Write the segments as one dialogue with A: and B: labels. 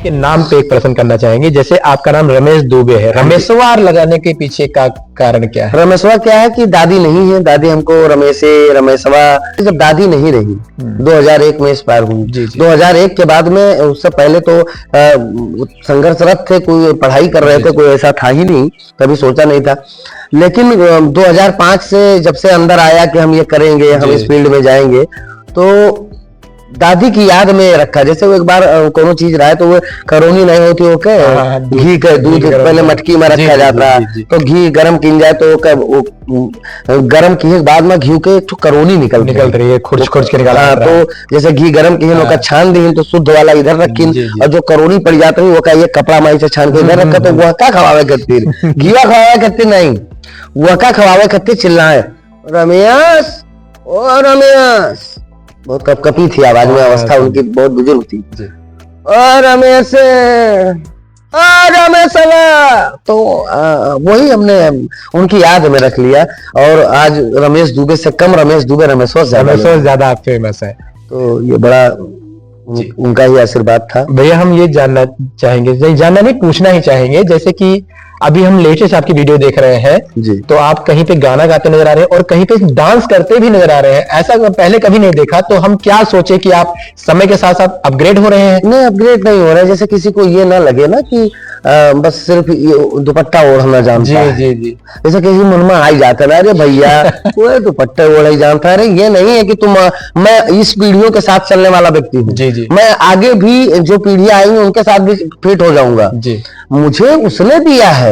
A: आपके नाम पे एक प्रश्न करना चाहेंगे। जैसे आपका नाम रमेश दुबे है, रमेशवार लगाने के पीछे का कारण क्या है?
B: रमेशवा क्या है कि दादी नहीं है, दादी हमको रमेशे रमेशवा, जब दादी नहीं रही 2001 में एक्सपायर हुई। 2001 के बाद में, उससे पहले तो संघर्षरत थे, कोई पढ़ाई कर रहे थे, कोई ऐसा था ही नहीं, कभी सोचा नहीं था। लेकिन 2005 से जब से अंदर आया कि हम ये करेंगे, हम इस फील्ड में जाएंगे, तो दादी की याद में रखा। जैसे वो एक बार कोनो चीज रहा है तो वो करौनी नहीं होती, हो के घी का दूध पहले मटकी में रखा जाता है, तो घी गरम किन जाए तो गरम किए बाद में घी के करौनी निकल रही है, खुर्च के निकाला। तो जैसे घी गरम किए का छान दी तो शुद्ध वाला इधर रखी, और जो करौनी पड़ जाती है वो का ये कपड़ा माई से छान के इधर रखा, तो वह का खवावे करती, घीवा खवावे करती नहीं, वह का खवावे करती, चिल्लाए रमेश ओ रमेश, बहुत कपकपी थी आवाज में, अवस्था उनकी बहुत बुजुर्ग थी। और रमेश तो वही हमने उनकी याद में रख लिया। और आज रमेश दुबे से कम रमेश दुबे रमेशवा
A: ज्यादा फेमस है,
B: तो ये बड़ा उनका ही आशीर्वाद था।
A: भैया हम ये जानना चाहेंगे, जानना नहीं पूछना ही चाहेंगे, जैसे कि अभी हम लेटेस्ट आपकी वीडियो देख रहे हैं जी, तो आप कहीं पे गाना गाते नजर आ रहे हैं और कहीं पे डांस करते भी नजर आ रहे हैं, ऐसा पहले कभी नहीं देखा। तो हम क्या सोचे कि आप समय के साथ साथ अपग्रेड हो रहे हैं?
B: नहीं, अपग्रेड नहीं हो रहा है। जैसे किसी को ये ना लगे ना कि बस सिर्फ दुपट्टा ओढ़ना जानता है।
A: जी जी।
B: जैसे किसी मन में आ जाता है, अरे भैया वो दुपट्टा ओढ़ ही जानता है। अरे ये नहीं है कि मैं इस पीढ़ियों के साथ चलने वाला व्यक्ति हूँ जी, मैं आगे भी जो पीढ़ियां आएंगी उनके साथ भी फिट हो जाऊंगा जी। मुझे उसने दिया है,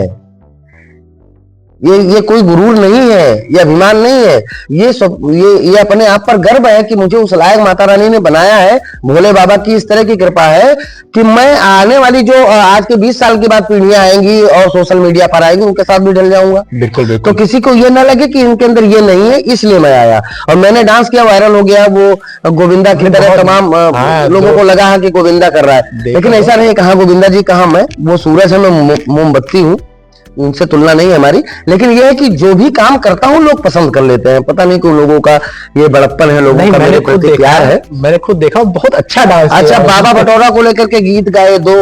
B: ये कोई गुरूर नहीं है, ये अभिमान नहीं है, ये अपने आप पर गर्व है कि मुझे उस लायक माता रानी ने बनाया है। भोले बाबा की इस तरह की कृपा है कि मैं आने वाली जो आज के 20 साल के बाद पीढ़ियां आएंगी और सोशल मीडिया पर आएंगी, उनके साथ भी ढल जाऊंगा।
A: बिल्कुल।
B: तो किसी को ये ना लगे कि इनके अंदर ये नहीं है, इसलिए मैं आया। और मैंने डांस किया, वायरल हो गया, वो गोविंदा की तरह तमाम लोगों को लगा है कि गोविंदा कर रहा है, लेकिन ऐसा नहीं। कहाँ गोविंदा जी, कहाँ मैं, वो सूरज है, मैं मोमबत्ती हूँ, उनसे तुलना नहीं है हमारी। लेकिन यह है कि जो भी काम करता हूँ लोग पसंद कर लेते हैं, पता नहीं क्यों लोगों का ये बड़प्पन है, लोगों का मेरे प्रति प्यार है।
A: मैंने खुद देखा, बहुत अच्छा डांस।
B: अच्छा, बाबा बटोरा को लेकर के गीत गाए 2,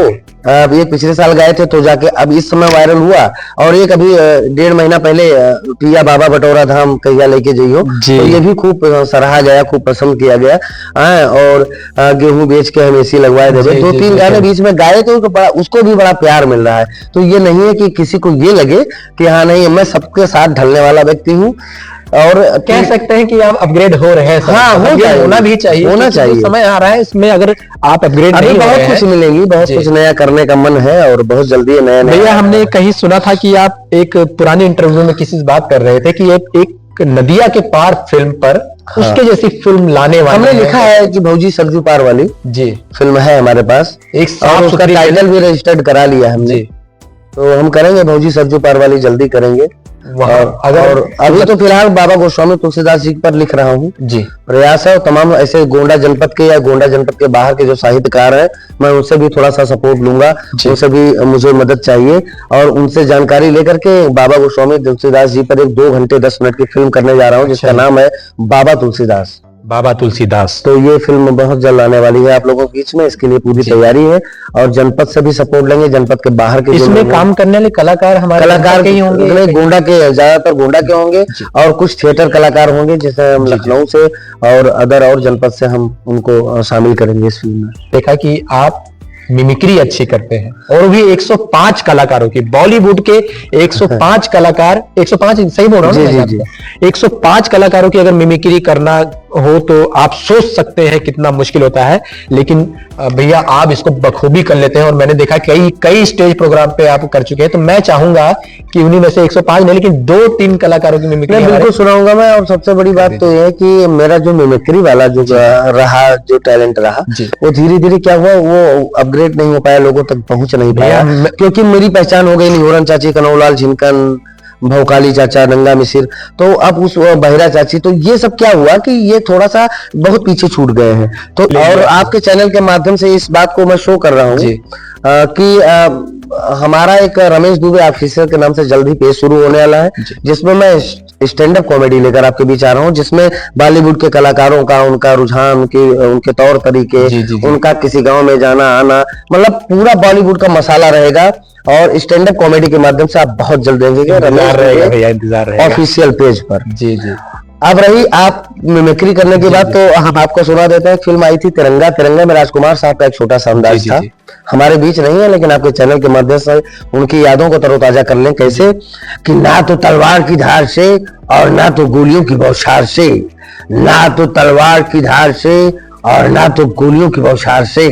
B: ये पिछले साल गाए थे, तो जाके अब इस समय वायरल हुआ। और एक अभी 1.5 महीना पहले पिया बाबा बटोरा धाम कहिया लेके जाइयो, तो ये भी खूब सराहा गया, खूब पसंद किया गया। और गेहूं बेच के हम एसी लगवाए थे, 2-3 गाने बीच में गाए थे, उसको भी बड़ा प्यार मिल रहा है। तो ये नहीं है कि किसी को ये लगे कि हाँ नहीं, मैं सबके साथ ढलने वाला व्यक्ति हूँ। और
A: कह सकते हैं कि आप अपग्रेड हो रहे हैं।
B: हाँ,
A: होना भी चाहिए,
B: होना चाहिए।
A: समय आ रहा है इसमें, अगर आप अपग्रेड नहीं
B: बहुत कुछ मिलेंगी, बहुत कुछ नया करने का मन है और बहुत जल्दी नया।
A: भैया हमने कहीं सुना था कि आप एक पुरानी इंटरव्यू में किसी से बात कर रहे थे कि एक नदिया के पार फिल्म पर उसके जैसी फिल्म लाने वाले
B: हमने लिखा है कि भौजी सरजू पार वाली जी फिल्म है हमारे पास, और उसका टाइटल भी रजिस्टर्ड करा लिया हमने। तो हम करेंगे भौजी सरजू पार वाली, जल्दी करेंगे। और अभी तो फिलहाल बाबा गोस्वामी तुलसीदास जी पर लिख रहा हूँ जी। प्रयास है, और तमाम ऐसे गोंडा जनपद के या गोंडा जनपद के बाहर के जो साहित्यकार हैं, मैं उनसे भी थोड़ा सा सपोर्ट लूंगा, उनसे भी मुझे मदद चाहिए। और उनसे जानकारी लेकर के बाबा गोस्वामी तुलसीदास जी पर एक 2 घंटे 10 मिनट की फिल्म करने जा रहा हूँ, जिसका नाम है बाबा तुलसीदास। तो ये फिल्म बहुत जल्द आने वाली है आप लोगों के बीच में, इसके लिए पूरी तैयारी है। और जनपद से भी सपोर्ट लेंगे, जनपद के बाहर के
A: इसमें काम करने वाले कलाकार हमारे
B: के ही होंगे, गोंडा के, ज्यादातर गोंडा के होंगे, और कुछ थिएटर कलाकार होंगे, जैसे हम लखनऊ से और अदर और जनपद से हम उनको शामिल करेंगे इस फिल्म में।
A: देखा कि आप मिमिक्री अच्छी करते हैं, और भी 105 कलाकारों की, बॉलीवुड के 105 कलाकार, 105 सही बोल रहा हूँ ना, 105 कलाकारों की अगर मिमिक्री करना हो तो आप सोच सकते हैं कितना मुश्किल होता है। लेकिन भैया आप इसको बखूबी कर लेते हैं, और मैंने देखा कई स्टेज प्रोग्राम पे आप कर चुके हैं। तो मैं चाहूंगा कि उन्हीं में से 105 नहीं, लेकिन 2-3 कलाकारों की मिमिक्री
B: बिल्कुल सुनाऊंगा मैं। और सबसे बड़ी बात तो यह है कि मेरा जो मिमिक्री वाला जो रहा, जो टैलेंट रहा, वो धीरे धीरे क्या हुआ, वो अपग्रेड नहीं हो पाया, लोगों तक पहुंच नहीं पाया, क्योंकि मेरी पहचान हो गई निहोरन चाची, कनौलाल झिनकन, भौकाली चाचा, नंगा मिसिर, तो अब उस बहिरा चाची, तो ये सब क्या हुआ कि ये थोड़ा सा बहुत पीछे छूट गए हैं। तो और आपके चैनल के माध्यम से इस बात को मैं शो कर रहा हूँ कि हमारा एक रमेश दुबे ऑफिसर के नाम से जल्द ही पेज शुरू होने वाला है, जिसमें मैं स्टैंड अप कॉमेडी लेकर आपके बीच आ रहा हूँ, जिसमें बॉलीवुड के कलाकारों का, उनका रुझान, उनके तौर तरीके, उनका किसी गांव में जाना आना, मतलब पूरा बॉलीवुड का मसाला रहेगा। और स्टैंड अप कॉमेडी के माध्यम से आप बहुत जल्द देखेंगे रमेश ऑफिशियल पेज पर।
A: जी जी।
B: अब रही आप मिमिक्री करने की बात, तो हम आपको सुना देते हैं। फिल्म आई थी तिरंगा। तिरंगा में राजकुमार साहब का एक छोटा सा अंदाज था, हमारे बीच नहीं है, लेकिन आपके चैनल के माध्यम से उनकी यादों को तरोताजा कर लें। कैसे कि ना तो तलवार की धार से और ना तो गोलियों की बौछार से, ना तो तलवार की धार से और ना तो गोलियों की बौछार से,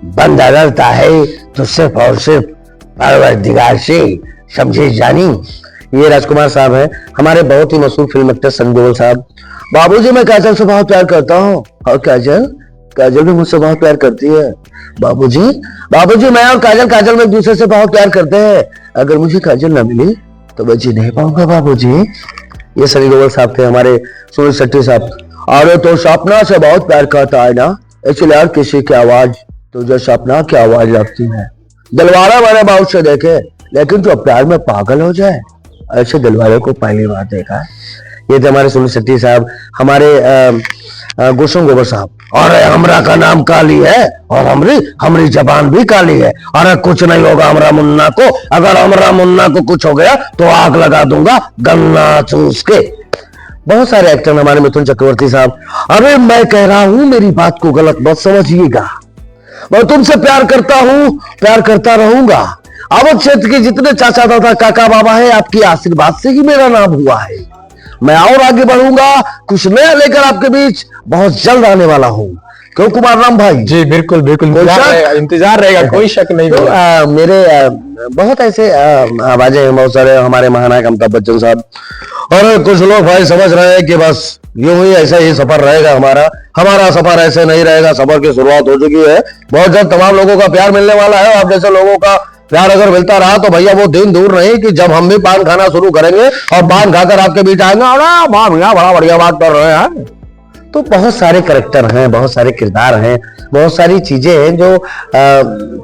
B: बंदा डरता है तो सिर्फ और सिर्फ परवरदिगार से, समझे जानी। ये राजकुमार साहब हैं, हमारे बहुत ही मशहूर फिल्म एक्टर संजोल साहब। बाबूजी मैं काजल से बहुत प्यार करता हूँ, और काजल भी मुझसे बहुत प्यार करती है। बाबूजी मैं और काजल में एक दूसरे से बहुत प्यार करते हैं। अगर मुझे काजल ना मिली तो मैं जी नहीं पाऊंगा बाबूजी। ये सनी देओल साहब थे, हमारे सुनील शेट्टी साहब। अरे तो सपना से बहुत प्यार करता है ना, इसलिए हर किसी की आवाज तुझे सपना की आवाज लगती है। दिलवारा मैंने बहुत से देखे, लेकिन जो प्यार में पागल हो जाए, ऐसे दिलवारे को पहली बार देखा है। ये थे हमारे सुनील शेट्टी साहब। हमारे गुलशन गोबर साहब, और हमरा का नाम काली है और हमरी जबान भी काली है। अरे कुछ नहीं होगा हमरा मुन्ना को, अगर हमरा मुन्ना को कुछ हो गया तो आग लगा दूंगा गन्ना चूस के। बहुत सारे एक्टर हमारे मिथुन चक्रवर्ती साहब। अरे मैं कह रहा हूं, मेरी बात को गलत मत समझिएगा, मैं तुमसे प्यार करता हूं, प्यार करता रहूंगा। अवध क्षेत्र के जितने चाचा दादा काका बाबा है, आपकी आशीर्वाद से ही मेरा नाम हुआ है। मैं और आगे बढ़ूंगा, कुछ नया लेकर आपके बीच बहुत जल्द आने वाला हूँ। क्यों कुमार राम भाई? जी बिल्कुल बिल्कुल, इंतजार रहेगा, कोई शक नहीं। तो मेरे बहुत ऐसे आवाजें हैं, बहुत सारे हमारे महानायक अमिताभ बच्चन साहब। और कुछ लोग भाई समझ रहे हैं कि बस यूं ही ऐसा ही सफर रहेगा हमारा सफर ऐसे नहीं रहेगा। सफर की शुरुआत हो चुकी है, बहुत जल्द तमाम लोगों का प्यार मिलने वाला है। आप जैसे लोगों का प्यार अगर मिलता रहा तो भैया वो दिन दूर नहीं कि जब हम भी पान खाना शुरू करेंगे और पान खाकर आपके बीच आएंगे, बड़ा बढ़िया बात कर रहे हैं। तो बहुत सारे कैरेक्टर हैं, बहुत सारे किरदार हैं, बहुत सारी चीजें हैं जो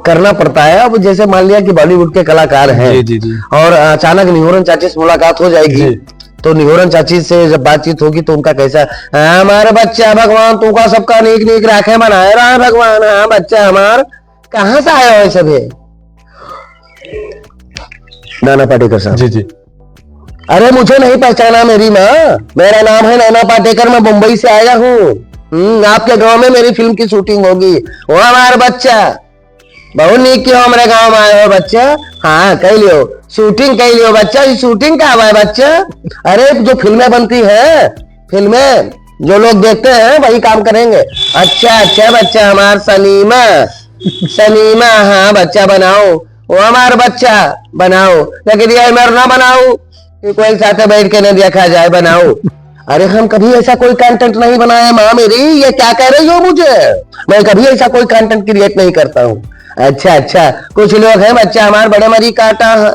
B: करना पड़ता है। अब जैसे मान लिया कि बॉलीवुड के कलाकार हैं, और अचानक निहोरन चाची से मुलाकात हो जाएगी, तो निहोरन चाची से जब बातचीत होगी तो उनका कैसा, हमारे बच्चा भगवान तुमका सबका नीक नीक राखे बनाए रहा है भगवान। हाँ बच्चा हमार कहाँ से आया हो सभी? नाना पाटेकर साहब। जी। अरे मुझे नहीं पहचाना मेरी माँ, मेरा नाम है नाना पाटेकर, मैं मुंबई से आया हूँ। आपके गांव में मेरी फिल्म की शूटिंग होगी। वो हमारा बच्चा बहुत नीक क्यों हमारे गांव में आए हो बच्चा? हाँ कह लियो, शूटिंग कह लियो बच्चा। ये शूटिंग का है बच्चा? अरे जो फिल्में बनती है, फिल्में जो लोग देखते हैं वही काम करेंगे। अच्छा बच्चा हमार सनीमा हाँ बच्चा बनाओ, वो हमारा बच्चा बनाओ, लेकिन ये मेरा ना बनाओ कि कोई साथ बैठ के न देखा जाए, बनाओ। अरे हम कभी ऐसा कोई कंटेंट नहीं बनाया माँ मेरी, ये क्या कह रही हो मुझे? मैं कभी ऐसा कोई कंटेंट क्रिएट नहीं करता हूँ। अच्छा कुछ लोग हैं बच्चा हमारे बड़े मरी काटा है।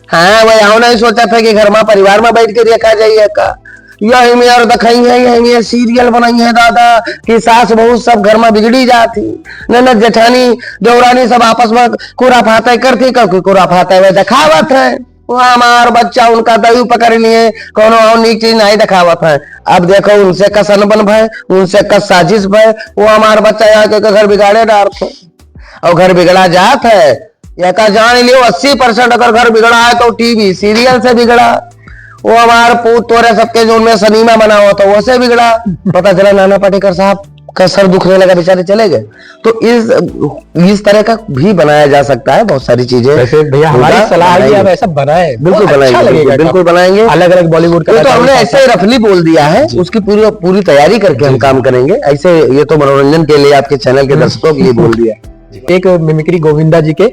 B: हाँ वही आओ नहीं सोचा था कि घर में परिवार में बैठ के देखा जाइए का। यही में और दखाई है, यही में सीरियल बनाई है दादा कि सास बहू सब घर में बिगड़ी जाती, ननद जेठानी देवरानी सब आपस में कुरा फाते करती, क्योंकि कुरा फाते हुए दिखावत है। वो हमार बच्चा उनका दही पकड़ लिए, कोनो और नीक चीज नहीं दिखावत है। अब देखो उनसे कसन बन भय, उनसे कस साजिश भय, वो हमार बच्चा यहाँ के घर बिगाड़े डालते, और घर बिगड़ा जात है। यह का जान लियो 80% अगर घर बिगड़ा है तो टीवी सीरियल से बिगड़ा। वो हमारे पूत तोरे सबके जो उनमें सनीमा बना हुआ था वो से बिगड़ा। पता चला नाना पाटेकर साहब का सर दुखने लगा, बेचारे चले गए। तो इस तरह का भी बनाया जा सकता है बहुत सारी चीजें। भैया हमारी सलाह है आप ऐसा बनाए, बिल्कुल बनाएंगे, बिल्कुल बनाएंगे। अलग अलग बॉलीवुड का तो हमने ऐसे ही रफली बोल दिया है, उसकी पूरी तैयारी करके हम काम करेंगे। ऐसे ये तो मनोरंजन के लिए आपके चैनल के दर्शकों के लिए बोल दिया। एक मिमिक्री गोविंदा जी के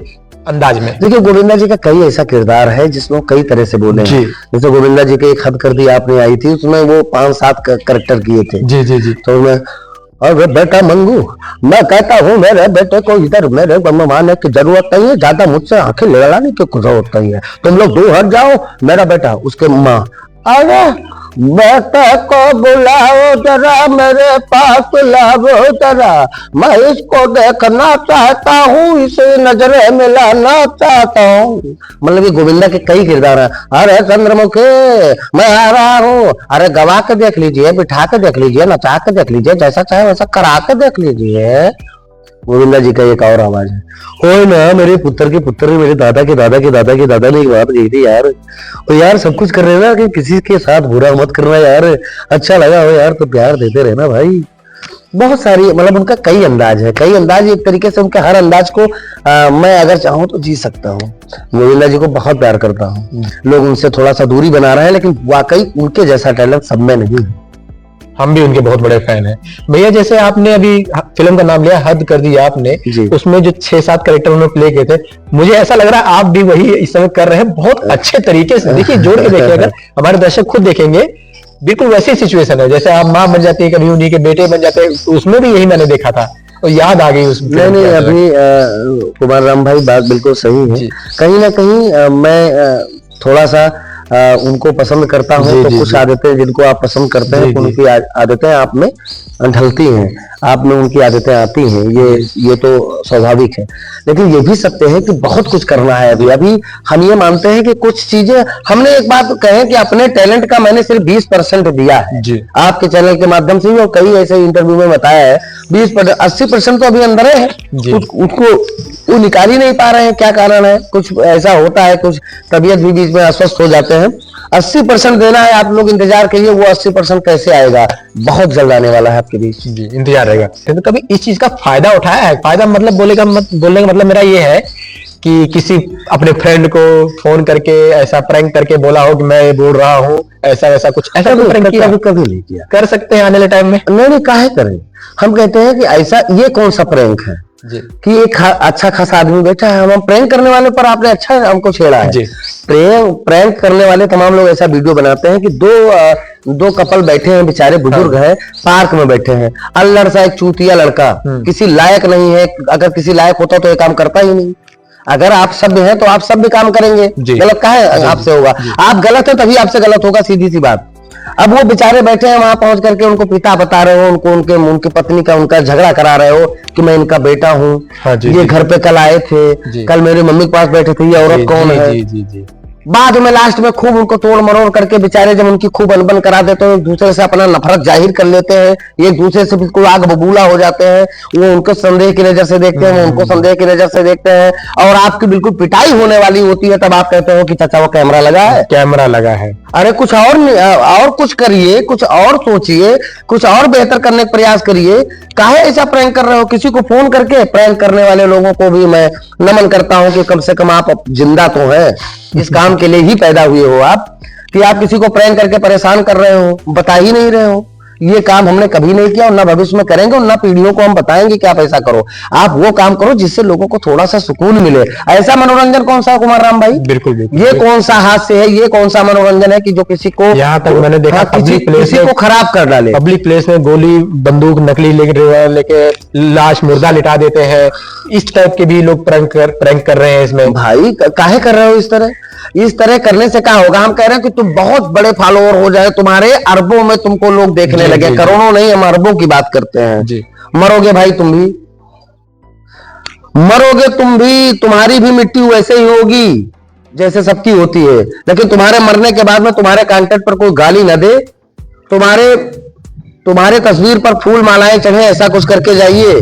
B: अंदाज में। देखिए गोविंदा जी का कई ऐसा किरदार है जिसमें कई तरह से बोले हैं। जैसे गोविंदा जी के एक हद कर दी आपने आई थी, उसमें वो 5-7 कैरेक्टर किए थे। जी। तो मैं अरे बेटा मंगू, मैं कहता हूँ मेरे बेटे को इधर मेरे मारने की जरूरत नहीं है, ज्यादा मुझसे आंखें लड़ाने की जरूरत नहीं है, तुम लोग दूर हट जाओ। मेरा बेटा उसके माँ, अरे बेटे को बुलाओ जरा, मेरे पास लाओ जरा, मैं इसको देखना चाहता हूँ, इसे नजरें मिलाना चाहता हूँ। मतलब ये गोविंदा के कई किरदार हैं। अरे चंद्रमुखी मैं आ रहा हूँ, अरे गवा के देख लीजिए, बिठा के देख लीजिए, नचा के देख लीजिए, जैसा चाहे वैसा करा के देख लीजिए। गोविंदा जी का एक और आवाज है, हो ना मेरे पुत्र के पुत्र ने, मेरे दादा के दादा के दादा के दादा ने एक बात कही थी यार, तो यार सब कुछ कर रहे ना कि किसी के साथ बुरा मत करना यार, अच्छा लगा हो यार तो प्यार देते रहना भाई। बहुत सारी मतलब उनका कई अंदाज है, कई अंदाज, एक तरीके से उनके हर अंदाज को मैं अगर चाहूँ तो जी सकता हूँ। गोविंदा जी को बहुत प्यार करता हूँ। लोग उनसे थोड़ा सा दूरी बना रहे हैं, लेकिन वाकई उनके जैसा टैलेंट सब में नहीं है।
A: हम भी उनके बहुत बड़े फैन हैं भैया। जैसे आपने अभी फिल्म का नाम लिया, हद कर दी आपने, उसमें जो 6-7 कैरेक्टर उन्होंने प्ले किए थे, मुझे ऐसा लग रहा है आप भी वही इस समय कर रहे हैं बहुत अच्छे तरीके से। देखिए जोड़ के देखिए, अगर हमारे दर्शक खुद देखेंगे बिल्कुल वैसी सिचुएशन है, जैसे आप माँ बन जाती है, कभी उन्हीं के बेटे बन जाते हैं, उसमें भी यही मैंने देखा था और याद आ गई उस।
B: नहीं अभी कुमार राम भाई बात बिल्कुल सही है। कहीं ना कहीं मैं थोड़ा सा उनको पसंद करता हूँ, तो कुछ आदतें जिनको आप पसंद करते हैं उनकी आदतें आप में ढलती हैं, आप में उनकी आदतें आती हैं, ये तो स्वाभाविक है। लेकिन ये भी सत्य है कि बहुत कुछ करना है अभी हम ये मानते हैं कि कुछ चीजें हमने, एक बात कहें कि अपने टैलेंट का मैंने सिर्फ 20% दिया है आपके चैनल के माध्यम से, और कई ऐसे इंटरव्यू में बताया है 20%, 80% तो अभी अंदर है, उसको वो निकाल ही नहीं पा रहे हैं। क्या कारण है? कुछ ऐसा होता है, कुछ तबीयत भी बीच में अस्वस्थ हो जाते हैं। 80% देना है, आप लोग इंतजार करिए, वो 80% कैसे आएगा, बहुत जल्द आने वाला है आपके बीच।
A: जी इंतजार रहेगा। तो कभी इस चीज का फायदा उठाया है? फायदा मतलब बोलने का मतलब मेरा ये है कि किसी अपने फ्रेंड को फोन करके ऐसा प्रैंक करके बोला हो कि मैं बोल रहा हूँ, ऐसा वैसा कुछ, ऐसा
B: कभी नहीं किया।
A: कर सकते हैं आने वाले टाइम में?
B: नहीं काहे करें, हम कहते हैं कि ऐसा ये कौन सा प्रैंक है कि एक अच्छा खासा आदमी बैठा है, हम प्रैंक करने वाले पर आपने अच्छा हमको छेड़ा है। प्रैंक करने वाले तमाम लोग ऐसा वीडियो बनाते हैं कि दो कपल बैठे हैं, बेचारे बुजुर्ग हैं, पार्क में बैठे हैं, अल्लड़ सा एक चूतिया लड़का, किसी लायक नहीं है, अगर किसी लायक होता तो ये काम करता ही नहीं। अगर आप सभ्य हैं तो आप सभ्य काम करेंगे, गलत काहे आपसे होगा? आप गलत है तभी आपसे गलत होगा, सीधी सी बात। अब वो बेचारे बैठे हैं वहां पहुंच करके, उनको पिता बता रहे हो, उनको उनके पत्नी का उनका झगड़ा करा रहे हो कि मैं इनका बेटा हूँ, ये घर पे कल आए थे, कल मेरे मम्मी के पास बैठे थे, ये औरत कौन है? बाद में लास्ट में खूब उनको तोड़ मरोड़ करके बेचारे जब उनकी खूब अनबन करा देते हैं, एक दूसरे से अपना नफरत जाहिर कर लेते हैं, एक दूसरे से बिल्कुल आग बबूला हो जाते हैं, वो उनको संदेह की नजर से देखते हैं, वो उनको संदेह की नजर से देखते हैं, और आपकी बिल्कुल पिटाई होने वाली होती है, तब आप कहते हो कि चाचा वो कैमरा लगा है,
A: कैमरा लगा है।
B: अरे कुछ और कुछ करिए, कुछ और सोचिए, कुछ और बेहतर करने का प्रयास करिए। काहे ऐसा प्रैंक कर रहे हो? किसी को फोन करके प्रैंक करने वाले लोगों को भी मैं नमन करता हूं कि कम से कम आप जिंदा तो हैं, इस काम के लिए ही पैदा हुए हो आप, कि आप किसी को प्रैंक करके परेशान कर रहे हो, बता ही नहीं रहे हो। ये काम हमने कभी नहीं किया और ना भविष्य में करेंगे, और ना पीढ़ियों को हम बताएंगे कि आप ऐसा करो। आप वो काम करो जिससे लोगों को थोड़ा सा सुकून मिले। ऐसा मनोरंजन कौन सा, कुमार राम भाई?
A: बिल्कुल
B: ये कौन सा हास्य है, ये कौन सा मनोरंजन है कि जो किसी को,
A: यहाँ तक मैंने देखा
B: किसी को खराब कर डाले।
A: पब्लिक प्लेस में गोली बंदूक नकली लेके लाश मुर्दा लिटा देते हैं, इस टाइप के भी लोग प्रैंक कर रहे हैं इसमें।
B: भाई काहे कर रहे हो इस तरह? इस तरह करने से क्या होगा? हम कह रहे हैं कि तुम बहुत बड़े फॉलोअर हो जाए, तुम्हारे अरबों में तुमको लोग देखने लगे, करोड़ों नहीं, हम अरबों की बात करते हैं। मरोगे भाई, तुम भी मरोगे, तुम भी, तुम्हारी भी मिट्टी वैसे ही होगी जैसे सबकी होती है। लेकिन तुम्हारे मरने के बाद में तुम्हारे कंटेंट पर कोई गाली न दे, तुम्हारे तस्वीर पर फूल मालाएं चढ़े, ऐसा कुछ करके जाइए।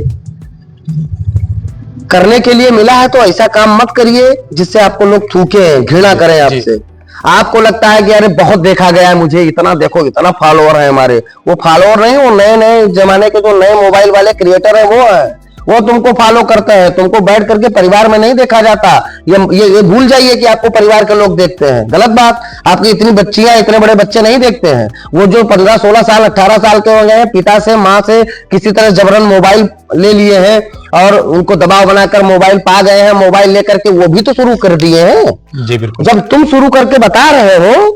B: करने के लिए मिला है तो ऐसा काम मत करिए जिससे आपको लोग थूके, घृणा करें आपसे। आपको लगता है कि अरे बहुत देखा गया है मुझे, इतना देखो, इतना फॉलोअर है हमारे। वो फॉलोअर नहीं, वो नए नए जमाने के जो नए मोबाइल वाले क्रिएटर है, वो तुमको फॉलो करते हैं। तुमको बैठ करके परिवार में नहीं देखा जाता। ये भूल जाइए कि आपको परिवार के लोग देखते हैं, गलत बात। आपकी इतनी बच्चियां, इतने बड़े बच्चे नहीं देखते हैं। वो जो 15, 16 साल, 18 साल के हो गए हैं, पिता से, माँ से किसी तरह जबरन मोबाइल ले लिए हैं और उनको दबाव बनाकर मोबाइल पा गए हैं, मोबाइल लेकर के वो भी तो शुरू कर दिए हैं।
A: जी बिल्कुल।
B: जब तुम शुरू करके बता रहे हो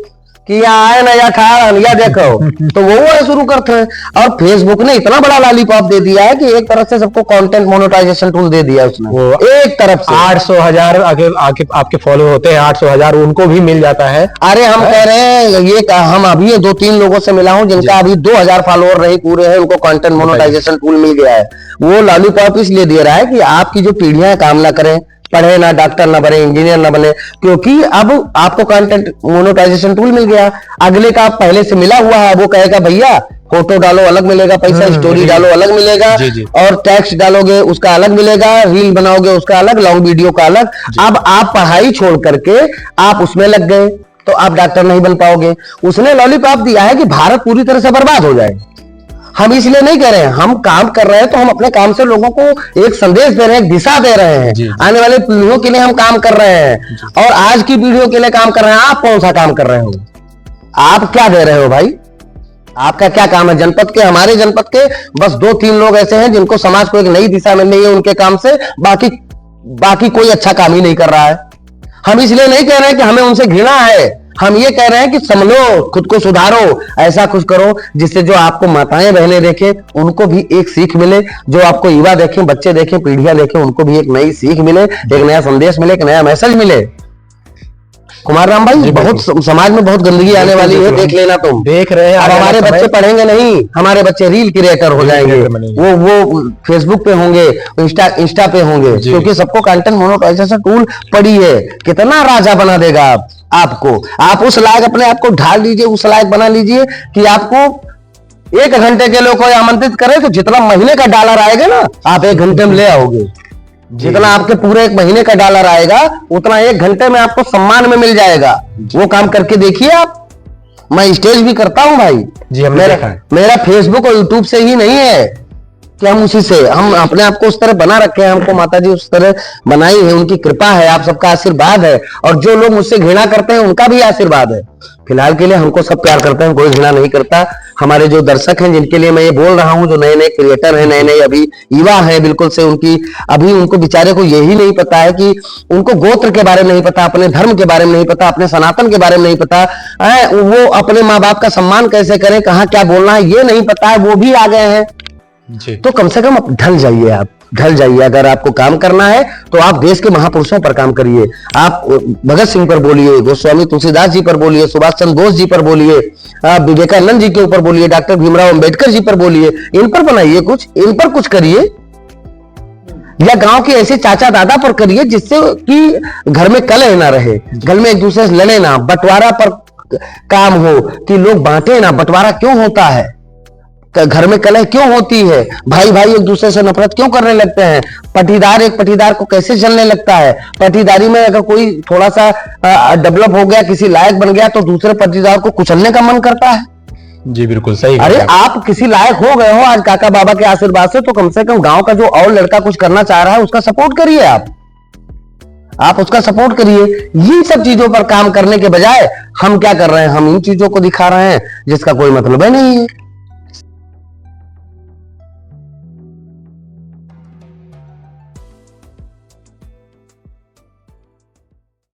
B: कि यहाँ आए ना या खा या देखो, तो वो शुरू करते हैं। और फेसबुक ने इतना बड़ा लॉलीपॉप दे दिया है कि एक तरफ से सबको कंटेंट मोनेटाइजेशन टूल दे दिया उसने,
A: वो
B: एक तरफ से
A: 800,000 आगे आपके फॉलो होते हैं, 800,000 उनको भी मिल जाता है।
B: अरे हम कह रहे हैं ये हम अभी 2-3 लोगों से मिला हूं जिनका अभी 2000 फॉलोअर नहीं पूरे हैं, उनको कंटेंट मोनेटाइजेशन टूल मिल गया है। वो लॉलीपॉप इसलिए दे रहा है कि आपकी जो पीढ़ियां काम ना करें, पढ़े ना, डॉक्टर ना बने, इंजीनियर ना बने, क्योंकि अब आपको कंटेंट मोनेटाइजेशन टूल मिल गया। अगले का पहले से मिला हुआ है, वो कहेगा भैया फोटो डालो अलग मिलेगा पैसा, स्टोरी डालो अलग मिलेगा, और टेक्स्ट डालोगे उसका अलग मिलेगा, रील बनाओगे उसका अलग, लॉन्ग वीडियो का अलग। अब आप पढ़ाई छोड़ करके आप उसमें लग गए तो आप डॉक्टर नहीं बन पाओगे। उसने लॉलीपॉप दिया है कि भारत पूरी तरह से बर्बाद हो जाए। हम इसलिए नहीं कह रहे हैं, हम काम कर रहे हैं तो हम अपने काम से लोगों को एक संदेश दे रहे हैं, एक दिशा दे रहे हैं। आने वाले पीढ़ियों के लिए हम काम कर रहे हैं, और आज की पीढ़ियों के लिए काम कर रहे हैं। आप कौन सा काम कर रहे हो? आप क्या दे रहे हो भाई? आपका क्या काम है? जनपद के, हमारे जनपद के बस 2-3 लोग ऐसे हैं जिनको समाज को एक नई दिशा मिल रही है उनके काम से, बाकी कोई अच्छा काम ही नहीं कर रहा है। हम इसलिए नहीं कह रहे हैं कि हमें उनसे घृणा है, हम ये कह रहे हैं कि समझो, खुद को सुधारो, ऐसा कुछ करो जिससे जो आपको माताएं बहनें देखें उनको भी एक सीख मिले, जो आपको युवा देखें, बच्चे देखें, पीढ़ियां देखें, उनको भी एक नई सीख मिले, एक नया संदेश मिले, एक नया मैसेज मिले। कुमार राम भाई, बहुत समाज में बहुत गंदगी आने वाली है, देख लेना तुम।
A: देख रहे हैं,
B: अब हमारे बच्चे पढ़ेंगे नहीं, हमारे बच्चे रील क्रिएटर हो जाएंगे, वो फेसबुक पे होंगे, इंस्टा पे होंगे, क्योंकि सबको कंटेंट मोनेटाइजेशन टूल पड़ी है। कितना राजा बना देगा आपको। आप उस लायक अपने आप को ढाल लीजिए, उस लायक बना लीजिए कि आपको 1 घंटे के लोग को आमंत्रित करें तो जितना महीने का डॉलर आएगा ना, आप 1 घंटे में ले आओगे। जितना आपके पूरे 1 महीने का डॉलर आएगा उतना 1 घंटे में आपको सम्मान में मिल जाएगा। वो काम करके देखिए आप। मैं स्टेज भी करता हूं भाई
A: जी, हमने देखा है।
B: मेरा फेसबुक और यूट्यूब से ही नहीं है कि हम उसी से, हम अपने आप को उस तरह बना रखे हैं, हमको माता जी उस तरह बनाई है, उनकी कृपा है, आप सबका आशीर्वाद है, और जो लोग मुझसे घृणा करते हैं उनका भी आशीर्वाद है। फिलहाल के लिए हमको सब प्यार करते हैं, कोई घृणा नहीं करता। हमारे जो दर्शक हैं जिनके लिए मैं ये बोल रहा हूं, जो नए नए क्रिएटर हैं, नए नए अभी युवा हैं, बिल्कुल से उनको बेचारे को यही नहीं पता है कि उनको गोत्र के बारे में नहीं पता, अपने धर्म के बारे में नहीं पता, अपने सनातन के बारे में नहीं पता, वो अपने माँ बाप का सम्मान कैसे करें, कहाँ क्या बोलना है ये नहीं पता है, वो भी आ गए हैं जी। तो कम से कम ढल जाइए, आप ढल जाइए। अगर आपको काम करना है तो आप देश के महापुरुषों पर काम करिए। आप भगत सिंह पर बोलिए, गोस्वामी तुलसीदास जी पर बोलिए, सुभाष चंद्र बोस जी पर बोलिए, विवेकानंद जी के ऊपर बोलिए, डॉक्टर भीमराव अंबेडकर जी पर बोलिए। इन पर बनाइए कुछ, इन पर कुछ करिए, या गांव के ऐसे चाचा दादा पर करिए जिससे कि घर में कलह ना रहे, घर में एक दूसरे से लड़े ना, बंटवारा पर काम हो कि लोग बांटे ना। बंटवारा क्यों होता है? घर में कलह क्यों होती है? भाई भाई एक दूसरे से नफरत क्यों करने लगते हैं? पटीदार एक पटीदार को कैसे जलने लगता है? पटीदारी में अगर कोई थोड़ा सा डेवलप हो गया, किसी लायक बन गया, तो दूसरे पटीदार को कुचलने का मन करता है। जी बिल्कुल सही। अरे आप किसी लायक हो गए हो आज काका बाबा के आशीर्वाद से, तो कम से कम गांव का जो और लड़का कुछ करना चाह रहा है उसका सपोर्ट करिए। आप उसका सपोर्ट करिए। इन सब चीजों पर काम करने के बजाय हम क्या कर रहे हैं? हम इन चीजों को दिखा रहे हैं जिसका कोई मतलब ही नहीं है।